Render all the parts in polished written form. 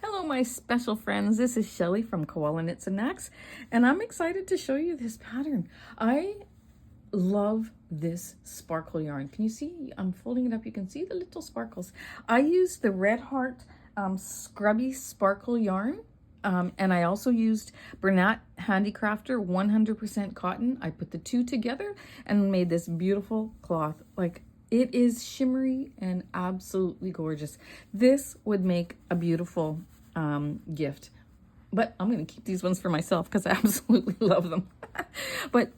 Hello, my special friends. This is Shelley from Koala Knits and Knacks, and I'm excited to show you this pattern. I love this sparkle yarn. Can you see? I'm folding it up. You can see the little sparkles. I used the Red Heart Scrubby Sparkle yarn, and I also used Bernat Handicrafter 100% cotton. I put the two together and made this beautiful cloth. Like, it is shimmery and absolutely gorgeous. This would make a beautiful gift, but I'm going to keep these ones for myself because I absolutely love them. But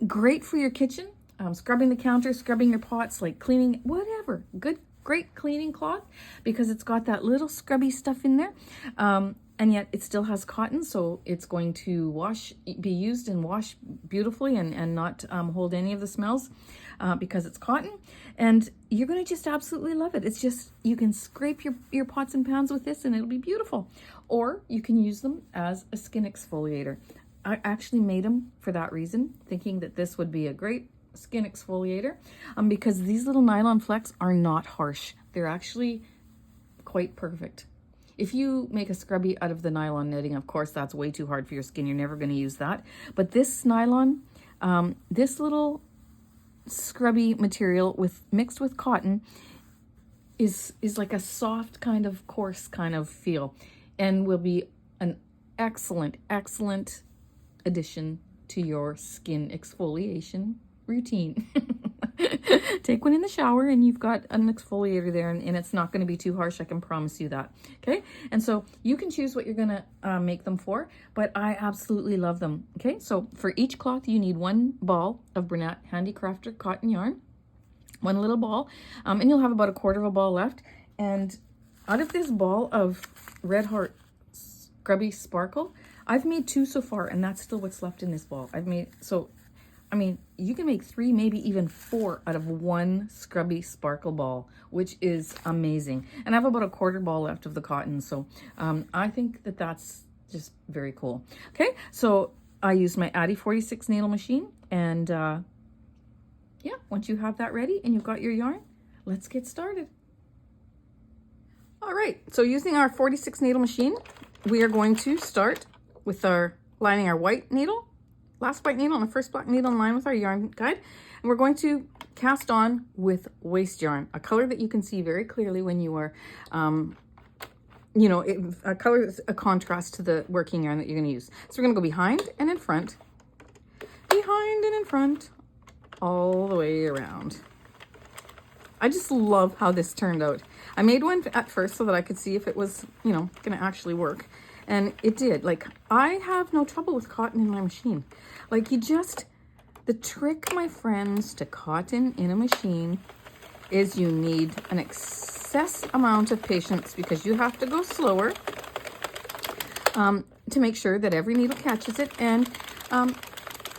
great for your kitchen, scrubbing the counter, scrubbing your pots, like cleaning, whatever. Great cleaning cloth because it's got that little scrubby stuff in there. And yet it still has cotton, so it's going to be used and wash beautifully and not hold any of the smells because it's cotton. And you're going to just absolutely love it. It's just, you can scrape your pots and pans with this and it'll be beautiful. Or you can use them as a skin exfoliator. I actually made them for that reason, thinking that this would be a great skin exfoliator because these little nylon flecks are not harsh. They're actually quite perfect. If you make a scrubby out of the nylon knitting, of course, that's way too hard for your skin. You're never going to use that. But this nylon, this little scrubby material mixed with cotton is like a soft kind of coarse kind of feel and will be an excellent addition to your skin exfoliation routine. Take one in the shower and you've got an exfoliator there, and it's not going to be too harsh. I can promise you that. Okay. And so you can choose what you're going to make them for, but I absolutely love them. Okay. So for each cloth, you need one ball of Bernat Handicrafter cotton yarn, one little ball, and you'll have about a quarter of a ball left. And out of this ball of Red Heart Scrubby Sparkle, I've made two so far, and that's still what's left in this ball. I mean, you can make 3, maybe even 4 out of one scrubby sparkle ball, which is amazing. And I have about a quarter ball left of the cotton. So I think that that's just very cool. Okay, so I used my Addi 46 needle machine. And yeah, once you have that ready and you've got your yarn, let's get started. All right, so using our 46 needle machine, we are going to start with lining our white needle, last white needle and the first black needle in line with our yarn guide. And we're going to cast on with waste yarn, a color that you can see very clearly when you are, a color that's a contrast to the working yarn that you're going to use. So we're going to go behind and in front, all the way around. I just love how this turned out. I made one at first so that I could see if it was, going to actually work. And it did. Like, I have no trouble with cotton in my machine. Like, the trick, my friends, to cotton in a machine is you need an excess amount of patience because you have to go slower to make sure that every needle catches it, and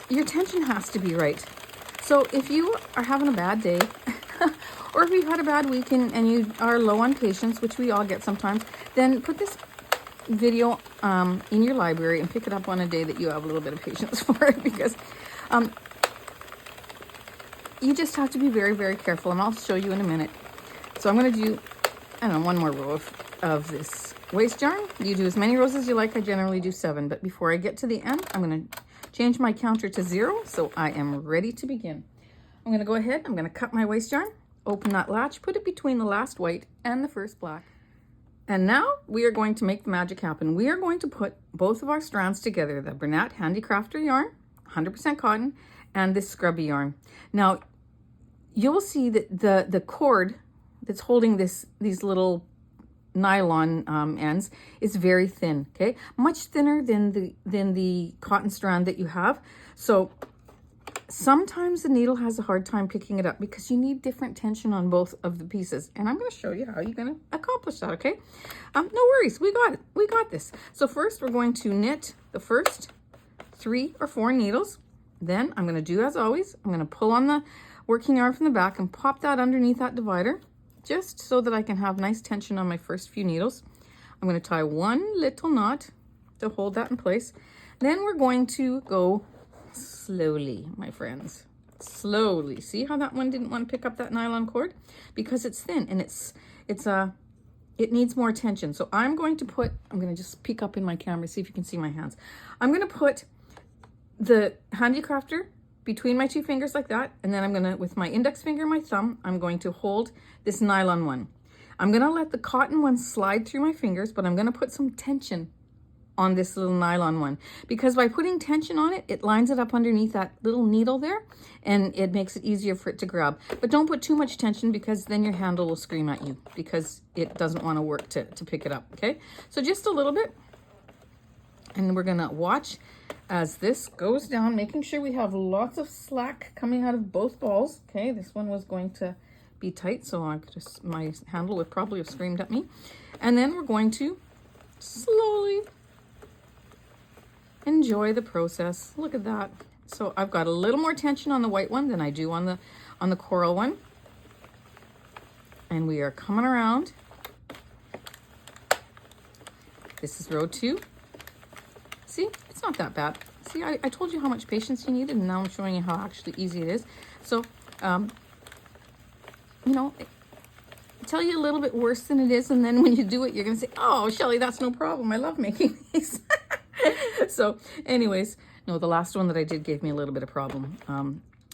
your tension has to be right. So if you are having a bad day or if you've had a bad week and you are low on patience, which we all get sometimes, then put this video in your library and pick it up on a day that you have a little bit of patience for it, because you just have to be very careful, and I'll show you in a minute. So I'm going to do, one more row of this waste yarn. You do as many rows as you like. I generally do 7, but before I get to the end, I'm going to change my counter to 0, so I am ready to begin. I'm going to go ahead, I'm going to cut my waste yarn, open that latch, put it between the last white and the first black. And now we are going to make the magic happen. We are going to put both of our strands together, the Bernat Handicrafter yarn, 100% cotton, and this scrubby yarn. Now, you'll see that the cord that's holding these little nylon ends is very thin, okay? Much thinner than the cotton strand that you have. So sometimes the needle has a hard time picking it up because you need different tension on both of the pieces. And I'm going to show you how you're going to accomplish that, okay? No worries. We got it. We got this. So first we're going to knit the first 3 or 4 needles. Then I'm going to do as always. I'm going to pull on the working yarn from the back and pop that underneath that divider just so that I can have nice tension on my first few needles. I'm going to tie one little knot to hold that in place. Then we're going to go slowly, my friends, slowly. See how that one didn't want to pick up that nylon cord? Because it's thin and it's it needs more tension. So I'm going to just peek up in my camera, see if you can see my hands. I'm going to put the handy crafter between my two fingers like that. And then I'm going to, with my index finger and my thumb, I'm going to hold this nylon one. I'm going to let the cotton one slide through my fingers, but I'm going to put some tension on this little nylon one, because by putting tension on it, it lines it up underneath that little needle there, and it makes it easier for it to grab. But don't put too much tension, because then your handle will scream at you because it doesn't want to work to pick it up. Okay, so just a little bit, and we're gonna watch as this goes down, making sure we have lots of slack coming out of both balls. Okay, this one was going to be tight, so my handle would probably have screamed at me. And then we're going to slowly enjoy the process. Look at that. So I've got a little more tension on the white one than I do on the coral one. And we are coming around. This is row 2. See, it's not that bad. See, I told you how much patience you needed, and now I'm showing you how actually easy it is. So, you know, tell you a little bit worse than it is, and then when you do it, you're gonna say, oh, Shelley, that's no problem. I love making these. So anyways, no, the last one that I did gave me a little bit of problem.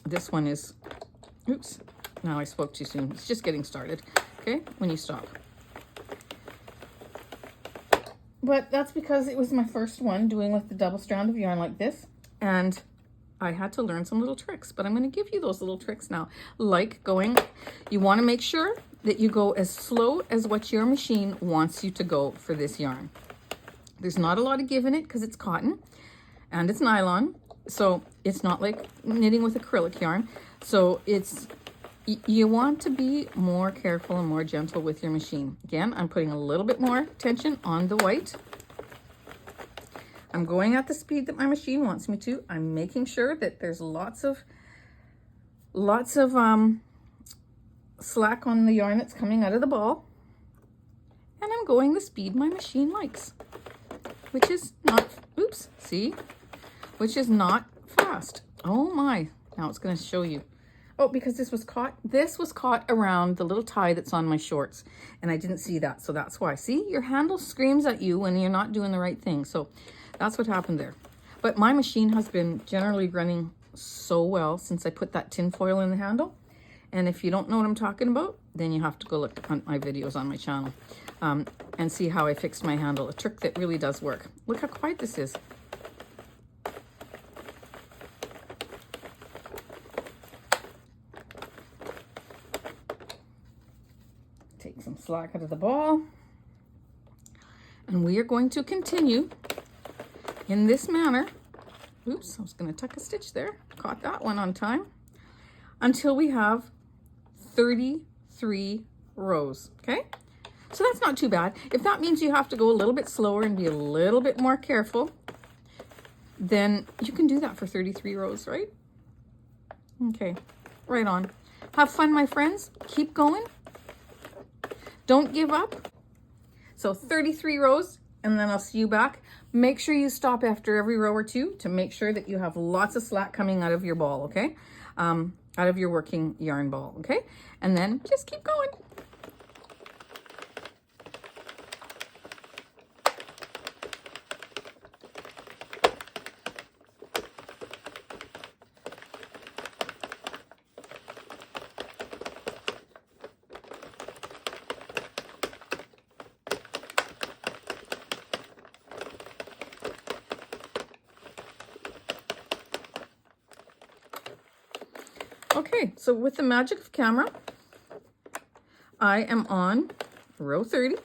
This one is, oops, now I spoke too soon. It's just getting started, okay, when you stop. But that's because it was my first one doing with the double strand of yarn like this. And I had to learn some little tricks, but I'm going to give you those little tricks now. Like going, you want to make sure that you go as slow as what your machine wants you to go for this yarn. There's not a lot of give in it because it's cotton and it's nylon. So it's not like knitting with acrylic yarn. So you want to be more careful and more gentle with your machine. Again, I'm putting a little bit more tension on the white. I'm going at the speed that my machine wants me to. I'm making sure that there's lots of slack on the yarn that's coming out of the ball. And I'm going the speed my machine likes, which is not, oops, see? Which is not fast. Oh my, now it's gonna show you. Oh, because this was caught around the little tie that's on my shorts, and I didn't see that, so that's why. See, your handle screams at you when you're not doing the right thing, so that's what happened there. But my machine has been generally running so well since I put that tin foil in the handle, and if you don't know what I'm talking about, then you have to go look at my videos on my channel and see how I fixed my handle, a trick that really does work. Look how quiet this is. Take some slack out of the ball. And we are going to continue in this manner. Oops, I was going to tuck a stitch there. Caught that one on time. Until we have 33 rows, okay? So that's not too bad. If that means you have to go a little bit slower and be a little bit more careful, then you can do that for 33 rows, right? Okay, right on. Have fun, my friends. Keep going. Don't give up. So 33 rows, and then I'll see you back. Make sure you stop after every row or two to make sure that you have lots of slack coming out of your ball, okay? Out of your working yarn ball, okay? And then just keep going. Okay, so with the magic of camera, I am on row 30,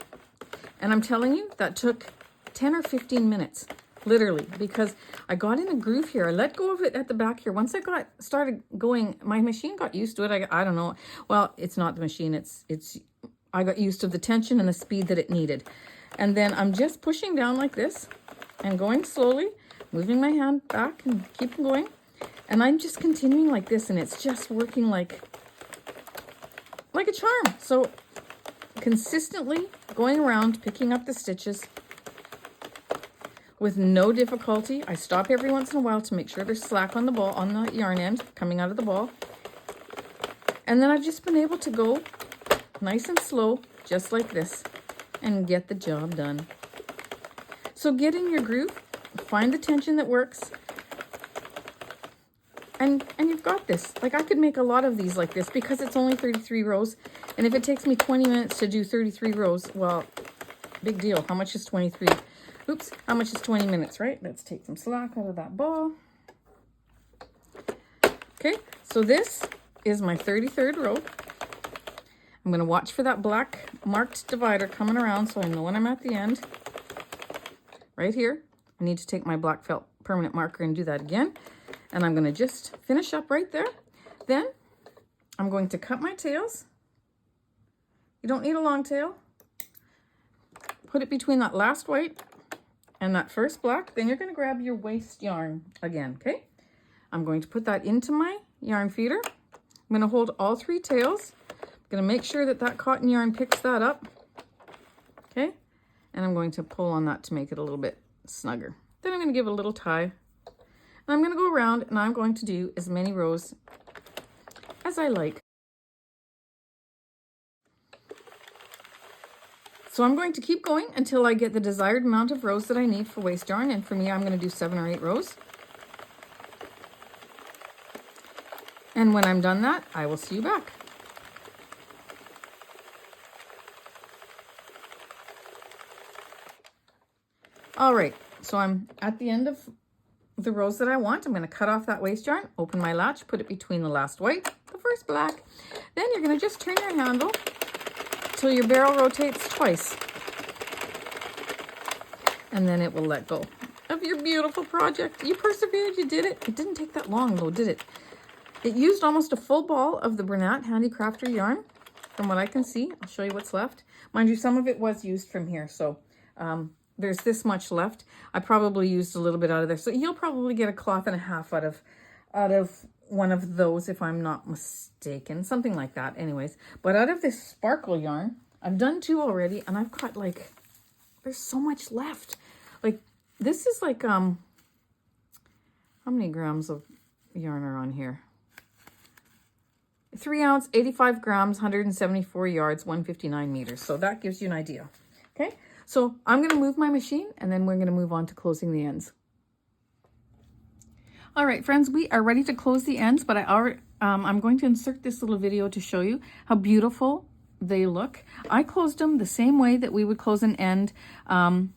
and I'm telling you that took 10 or 15 minutes, literally, because I got in a groove here. I let go of it at the back here. Once I started going, my machine got used to it. I don't know. Well, it's not the machine. I got used to the tension and the speed that it needed. And then I'm just pushing down like this and going slowly, moving my hand back and keep going. And I'm just continuing like this, and it's just working like a charm. So consistently going around, picking up the stitches with no difficulty. I stop every once in a while to make sure there's slack on the ball, on the yarn end coming out of the ball. And then I've just been able to go nice and slow, just like this, and get the job done. So get in your groove, find the tension that works, and you've got this. Like, I could make a lot of these like this because it's only 33 rows. And if it takes me 20 minutes to do 33 rows, well, big deal. How much is 23? Oops, how much is 20 minutes, right? Let's take some slack out of that ball. Okay, so this is my 33rd row. I'm going to watch for that black marked divider coming around so I know when I'm at the end. Right here. I need to take my black felt permanent marker and do that again. And I'm going to just finish up right there. Then I'm going to cut my tails. You don't need a long tail. Put it between that last white and that first black. Then you're going to grab your waste yarn again, okay? I'm going to put that into my yarn feeder. I'm going to hold all 3 tails. I'm going to make sure that that cotton yarn picks that up, okay? And I'm going to pull on that to make it a little bit snugger. Then I'm going to give it a little tie. And I'm going to go around and I'm going to do as many rows as I like. So I'm going to keep going until I get the desired amount of rows that I need for waste yarn. And for me, I'm going to do 7 or 8 rows. And when I'm done that, I will see you back. All right, so I'm at the end of the rows that I want. I'm going to cut off that waste yarn, open my latch, put it between the last white, the first black. Then you're going to just turn your handle till your barrel rotates twice. And then it will let go of your beautiful project. You persevered, you did it. It didn't take that long though, did it? It used almost a full ball of the Bernat Handicrafter yarn, from what I can see. I'll show you what's left. Mind you, some of it was used from here, so there's this much left. I probably used a little bit out of there. So you'll probably get a cloth and a half out of one of those, if I'm not mistaken. Something like that, anyways. But out of this sparkle yarn, I've done 2 already, and I've got, like, there's so much left. Like, this is like, how many grams of yarn are on here? 3 ounce, 85 grams, 174 yards, 159 meters. So that gives you an idea. Okay, so I'm going to move my machine and then we're going to move on to closing the ends. All right, friends, we are ready to close the ends, but I'm going to insert this little video to show you how beautiful they look. I closed them the same way that we would close an end on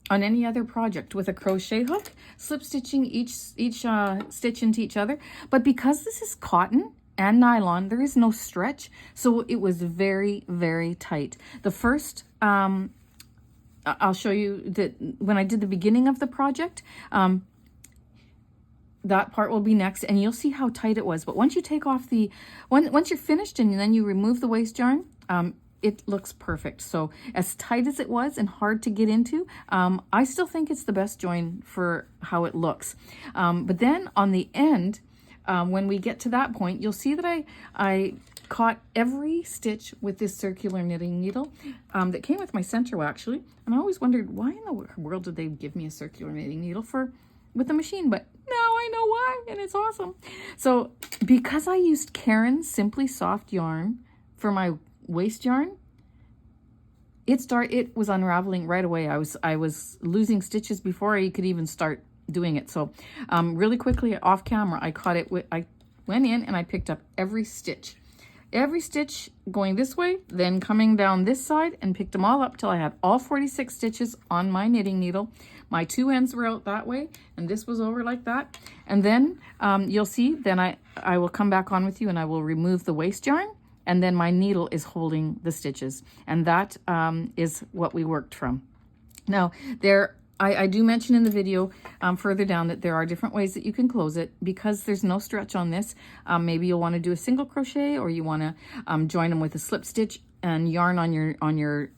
any other project, with a crochet hook, slip stitching each stitch into each other. But because this is cotton and nylon, there is no stretch, so it was very, very tight. The first, I'll show you that when I did the beginning of the project, that part will be next, and you'll see how tight it was. But once you take off once you're finished and then you remove the waste yarn, it looks perfect. So as tight as it was and hard to get into, I still think it's the best join for how it looks. But then on the end, when we get to that point, you'll see that I caught every stitch with this circular knitting needle that came with my Sentro, actually. And I always wondered, why in the world did they give me a circular knitting needle with the machine? But now I know why, and it's awesome. So because I used Karen's Simply Soft yarn for my waste yarn, it was unraveling right away. I was losing stitches before I could even start doing it. So really quickly off camera, I went in and I picked up every stitch going this way, then coming down this side, and picked them all up till I had all 46 stitches on my knitting needle. My 2 ends were out that way, and this was over like that. And then you'll see, then I will come back on with you and I will remove the waste yarn, and then my needle is holding the stitches. And that is what we worked from. Now, I do mention in the video further down that there are different ways that you can close it. Because there's no stretch on this, maybe you'll want to do a single crochet, or you want to join them with a slip stitch and yarn on your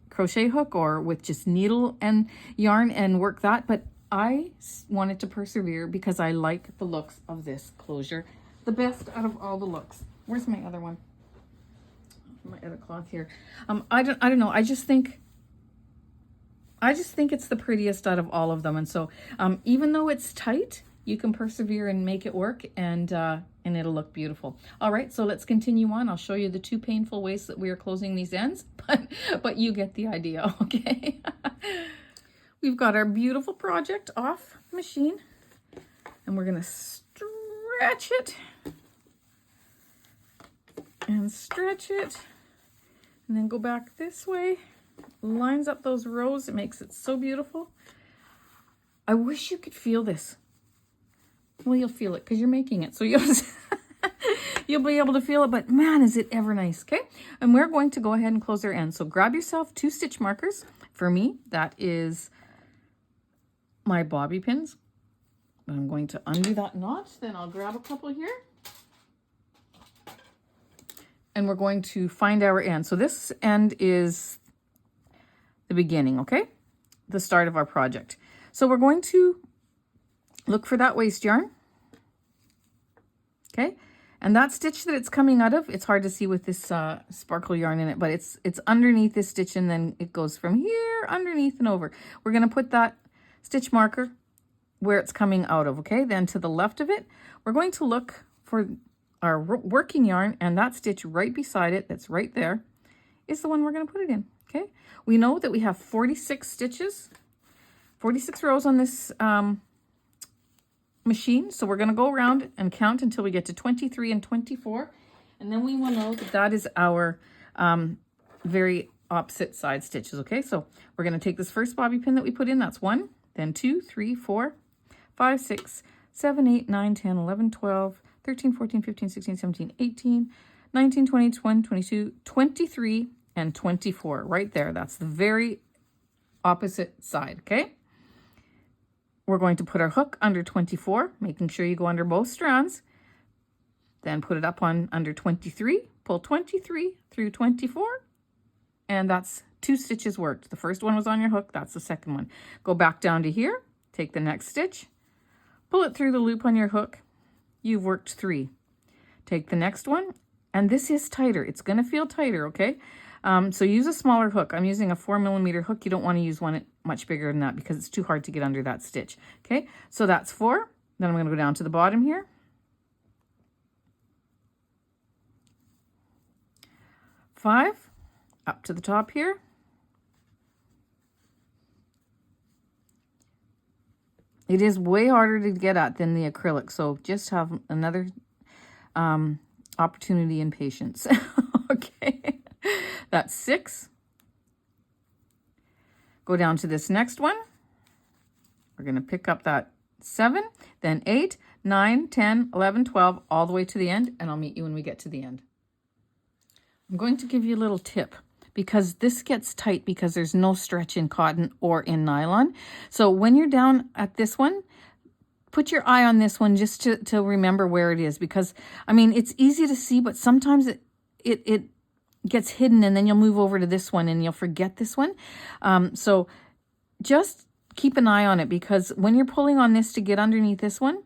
crochet hook, or with just needle and yarn and work that. But I wanted to persevere because I like the looks of this closure the best out of all the looks. Where's my other one? My other cloth here. I don't know. I just think it's the prettiest out of all of them. And so even though it's tight, you can persevere and make it work, and it'll look beautiful. All right, so let's continue on. I'll show you the 2 painful ways that we are closing these ends, but you get the idea, okay? We've got our beautiful project off machine, and we're gonna stretch it and stretch it, and then go back this way. Lines up those rows. It makes it so beautiful. I wish you could feel this. Well, you'll feel it because you're making it, so you'll be able to feel it, but man, is it ever nice. Okay, and we're going to go ahead and close our ends. So grab yourself 2 stitch markers. For me, that is my bobby pins. I'm going to undo that knot, then I'll grab a couple here, and we're going to find our end. So this end is the beginning, okay? The start of our project. So we're going to look for that waste yarn, okay? And that stitch that it's coming out of, it's hard to see with this sparkle yarn in it, but it's underneath this stitch, and then it goes from here underneath and over. We're gonna put that stitch marker where it's coming out of, okay? Then to the left of it, we're going to look for our working yarn, and that stitch right beside it, that's right there, is the one we're gonna put it in, okay? We know that we have 46 stitches, 46 rows on this machine. So we're gonna go around and count until we get to 23 and 24. And then we will know that that is our very opposite side stitches, okay? So we're gonna take this first bobby pin that we put in, that's 1, then 2, 3, 4, 5, 6, 7, 8, 9, 10, 11, 12, 13, 14, 15, 16, 17, 18, 19, 20, 21, 22, 23, and 24 right there. That's the very opposite side, okay? We're going to put our hook under 24, making sure you go under both strands. Then put it up on under 23, pull 23 through 24, and that's 2 stitches worked. The first one was on your hook, that's the second one. Go back down to here, take the next stitch, pull it through the loop on your hook. You've worked 3. Take the next one, and this is tighter. It's going to feel tighter, okay? So use a smaller hook. I'm using a 4mm hook. You don't want to use one much bigger than that because it's too hard to get under that stitch. Okay, so that's 4. Then I'm going to go down to the bottom here. 5, up to the top here. It is way harder to get at than the acrylic, so just have another opportunity and patience. Okay. That's 6. Go down to this next one. We're going to pick up that 7, then 8, 9, 10, 11, 12, all the way to the end, and I'll meet you when we get to the end. I'm going to give you a little tip because this gets tight because there's no stretch in cotton or in nylon. So when you're down at this one, put your eye on this one just to remember where it is, because, I mean, it's easy to see, but sometimes it gets hidden, and then you'll move over to this one and you'll forget this one. So just keep an eye on it, because when you're pulling on this to get underneath this one,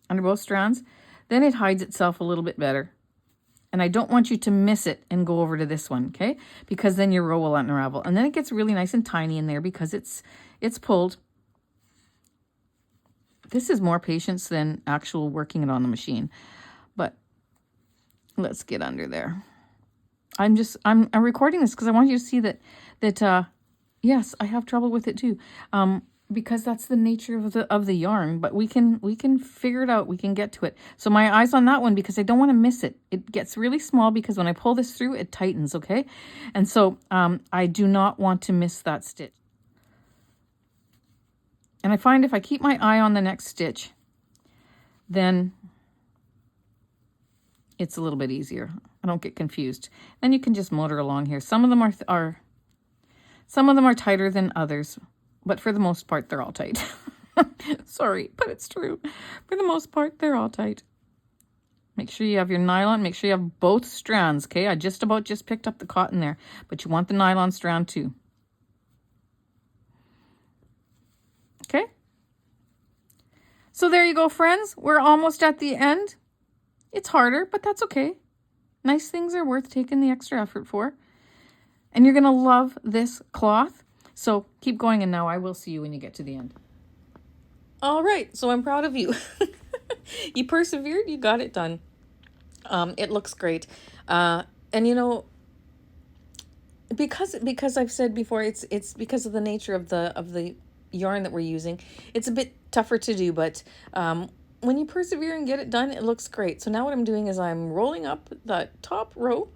under both strands, then it hides itself a little bit better. And I don't want you to miss it and go over to this one, okay? Because then your row will unravel. And then it gets really nice and tiny in there because it's pulled. This is more patience than actual working it on the machine. But let's get under there. I'm recording this because I want you to see that yes, I have trouble with it too. Because that's the nature of the yarn, but we can figure it out. We can get to it. So my eyes on that one because I don't want to miss it. It gets really small because when I pull this through, it tightens, okay? And so I do not want to miss that stitch. And I find if I keep my eye on the next stitch, then it's a little bit easier. I don't get confused. Then you can just motor along here. Some of them are tighter than others, but for the most part, they're all tight. Sorry, but it's true. For the most part, they're all tight. Make sure you have your nylon. Make sure you have both strands, okay? I just picked up the cotton there, but you want the nylon strand too. Okay? So there you go, friends. We're almost at the end. It's harder, but that's okay. Nice things are worth taking the extra effort for. And you're going to love this cloth. So keep going, and now I will see you when you get to the end. All right, so I'm proud of you. You persevered, you got it done. It looks great. And you know, because I've said before, it's because of the nature of the yarn that we're using. It's a bit tougher to do, but when you persevere and get it done, it looks great. So now what I'm doing is I'm rolling up that top row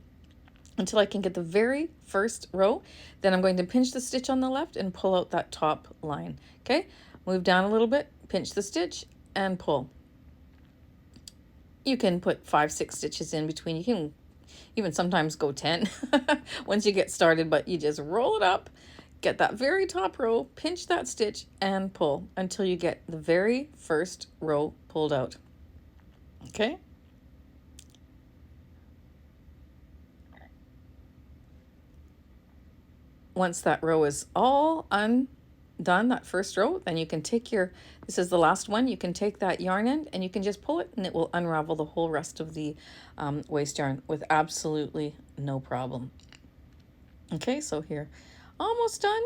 until I can get the very first row. Then I'm going to pinch the stitch on the left and pull out that top line. Okay, move down a little bit, pinch the stitch and pull. You can put 5-6 stitches in between. You can even sometimes go 10 once you get started, but you just roll it up, get that very top row, pinch that stitch and pull until you get the very first row pulled out. Okay. Once that row is all undone, that first row, then you can take this is the last one, you can take that yarn end and you can just pull it and it will unravel the whole rest of the waste yarn with absolutely no problem. Okay, so here, almost done,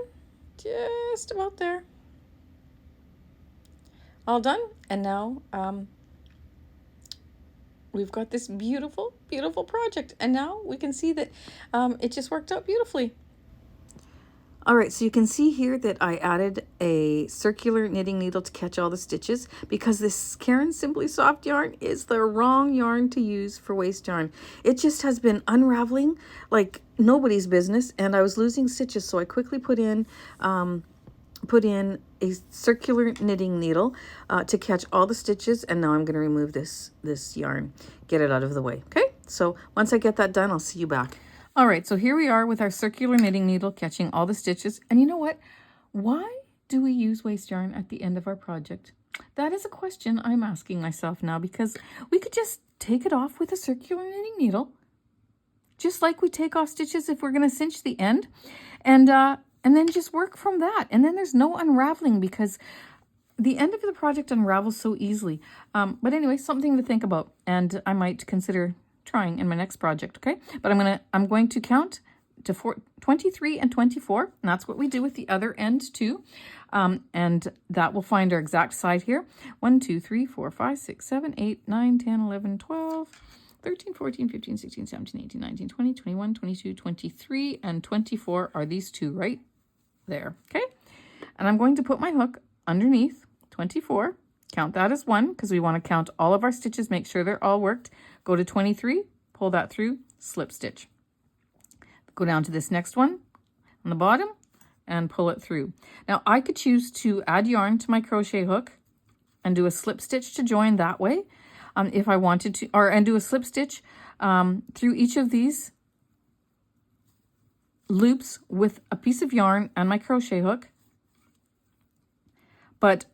just about there. All done, and now we've got this beautiful, beautiful project, and now we can see that it just worked out beautifully. All right, so you can see here that I added a circular knitting needle to catch all the stitches because this Caron Simply Soft yarn is the wrong yarn to use for waste yarn. It just has been unraveling like nobody's business, and I was losing stitches, so I quickly put in a circular knitting needle to catch all the stitches, and now I'm going to remove this yarn, get it out of the way. Okay, so once I get that done, I'll see you back. All right, so here we are with our circular knitting needle catching all the stitches. And you know what? Why do we use waste yarn at the end of our project? That is a question I'm asking myself now, because we could just take it off with a circular knitting needle, just like we take off stitches if we're going to cinch the end, and then just work from that. And then there's no unraveling because the end of the project unravels so easily. But anyway, something to think about, and I might consider trying in my next project. Okay, but I'm going to count to 23 and 24, and that's what we do with the other end too, and that will find our exact side here. 1 2 3 4 5 6 7 8 9 10 11 12 13 14 15 16 17 18 19 20 21 22 23 and 24 are these two right there. Okay, and I'm going to put my hook underneath 24. Count that as 1 because we want to count all of our stitches, make sure they're all worked. Go to 23, pull that through, slip stitch. Go down to this next one on the bottom and pull it through. Now I could choose to add yarn to my crochet hook and do a slip stitch to join that way if I wanted to, and do a slip stitch through each of these loops with a piece of yarn and my crochet hook. But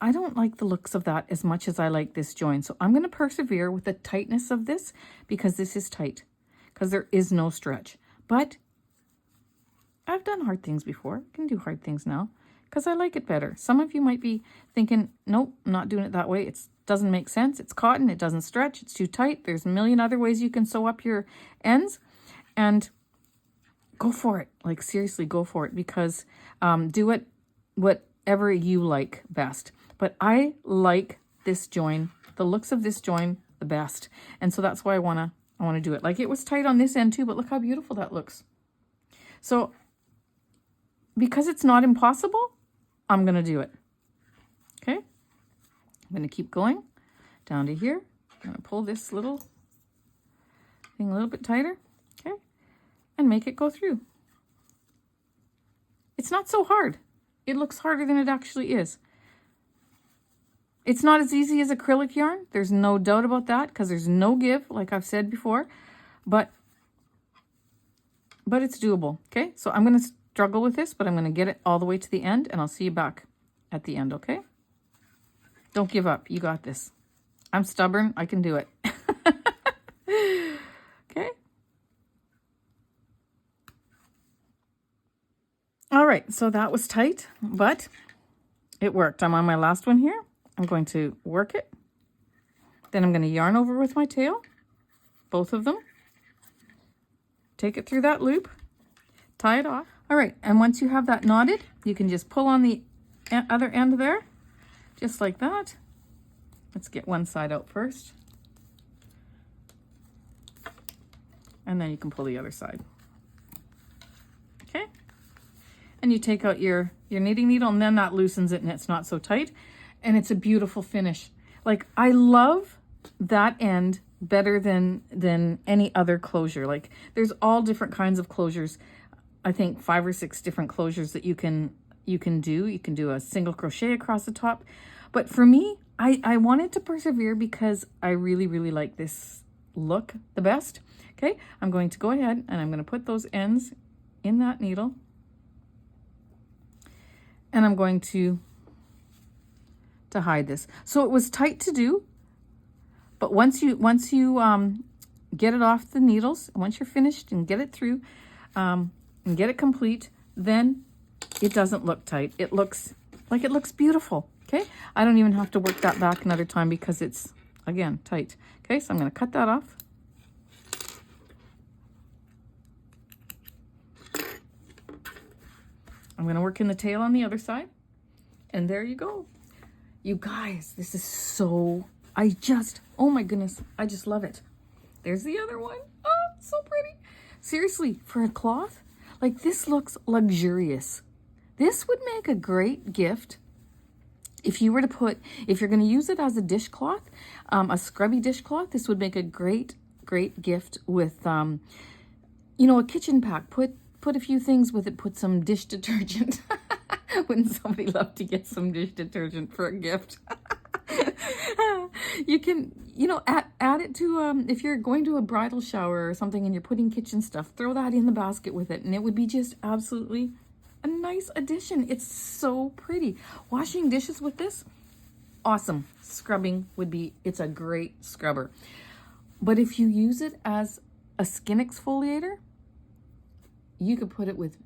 I don't like the looks of that as much as I like this join. So I'm going to persevere with the tightness of this because this is tight, because there is no stretch. But I've done hard things before. I can do hard things now because I like it better. Some of you might be thinking, nope, I'm not doing it that way. It doesn't make sense. It's cotton. It doesn't stretch. It's too tight. There's a million other ways you can sew up your ends, and go for it. Like seriously, go for it, because do it whatever you like best. But I like this join, the looks of this join the best. And so that's why I want to do it. Like it was tight on this end too, but look how beautiful that looks. So because it's not impossible, I'm going to do it. Okay. I'm going to keep going down to here. I'm going to pull this little thing a little bit tighter. Okay. And make it go through. It's not so hard. It looks harder than it actually is. It's not as easy as acrylic yarn. There's no doubt about that because there's no give, like I've said before, but it's doable. Okay, so I'm going to struggle with this, but I'm going to get it all the way to the end, and I'll see you back at the end, okay? Don't give up. You got this. I'm stubborn. I can do it. Okay. All right, so that was tight, but it worked. I'm on my last one here. I'm going to work it. Then I'm going to yarn over with my tail, both of them. Take it through that loop, tie it off. All right, and once you have that knotted, you can just pull on the other end there, just like that. Let's get one side out first. And then you can pull the other side. Okay? And you take out your knitting needle, and then that loosens it and it's not so tight. And it's a beautiful finish. Like, I love that end better than any other closure. Like, there's all different kinds of closures. I think 5 or 6 different closures that you can do. You can do a single crochet across the top. But for me, I wanted to persevere because I really, really like this look the best. Okay, I'm going to go ahead and I'm going to put those ends in that needle. And I'm going to hide this. So it was tight to do, but once you get it off the needles, once you're finished and get it through and get it complete, then it doesn't look tight. It looks beautiful. Okay, I don't even have to work that back another time because it's, again, tight. Okay, so I'm going to cut that off. I'm going to work in the tail on the other side. And there you go. You guys, this is so, oh my goodness, I just love it. There's the other one. Oh, so pretty. Seriously, for a cloth, like, this looks luxurious. This would make a great gift if you were to put, if you're going to use it as a dishcloth, a scrubby dishcloth. This would make a great gift with, you know, a kitchen pack. Put a few things with it. Put some dish detergent. Wouldn't somebody love to get some dish detergent for a gift? You can, you know, add it to, if you're going to a bridal shower or something and you're putting kitchen stuff, throw that in the basket with it, and it would be just absolutely a nice addition. It's so pretty. Washing dishes with this, awesome. Scrubbing would be, it's a great scrubber. But if you use it as a skin exfoliator, you could put it with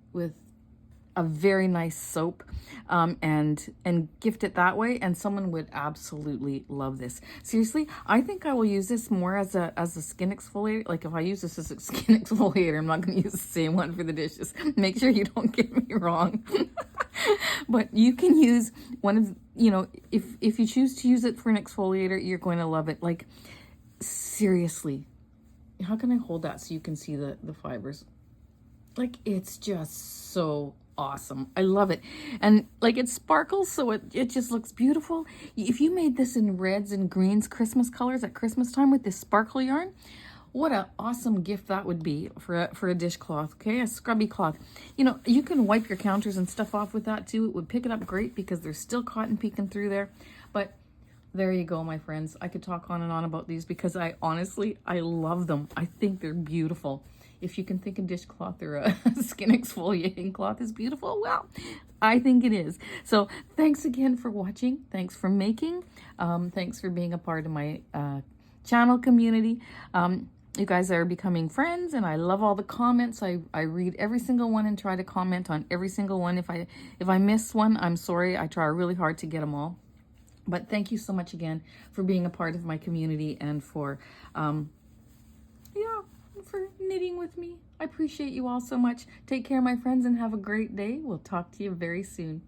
a very nice soap and gift it that way, and someone would absolutely love this. Seriously, I think I will use this more as a skin exfoliator. Like, if I use this as a skin exfoliator, I'm not going to use the same one for the dishes. Make sure you don't get me wrong. But you can use one of, you know, if you choose to use it for an exfoliator, you're going to love it. Like, seriously, how can I hold that so you can see the fibers? Like, it's just so awesome. I love it. And like, it sparkles, so it just looks beautiful. If you made this in reds and greens, Christmas colors at Christmas time with this sparkle yarn, what an awesome gift that would be for a dishcloth. Okay, a scrubby cloth. You know, you can wipe your counters and stuff off with that too. It would pick it up great because there's still cotton peeking through there. But there you go, my friends. I could talk on and on about these because I love them. I think they're beautiful. If you can think a dishcloth or a skin exfoliating cloth is beautiful, well, I think it is. So thanks again for watching. Thanks for making. Thanks for being a part of my channel community. You guys are becoming friends, and I love all the comments. I read every single one and try to comment on every single one. If I miss one, I'm sorry. I try really hard to get them all. But thank you so much again for being a part of my community and for for knitting with me. I appreciate you all so much. Take care, my friends, and have a great day. We'll talk to you very soon.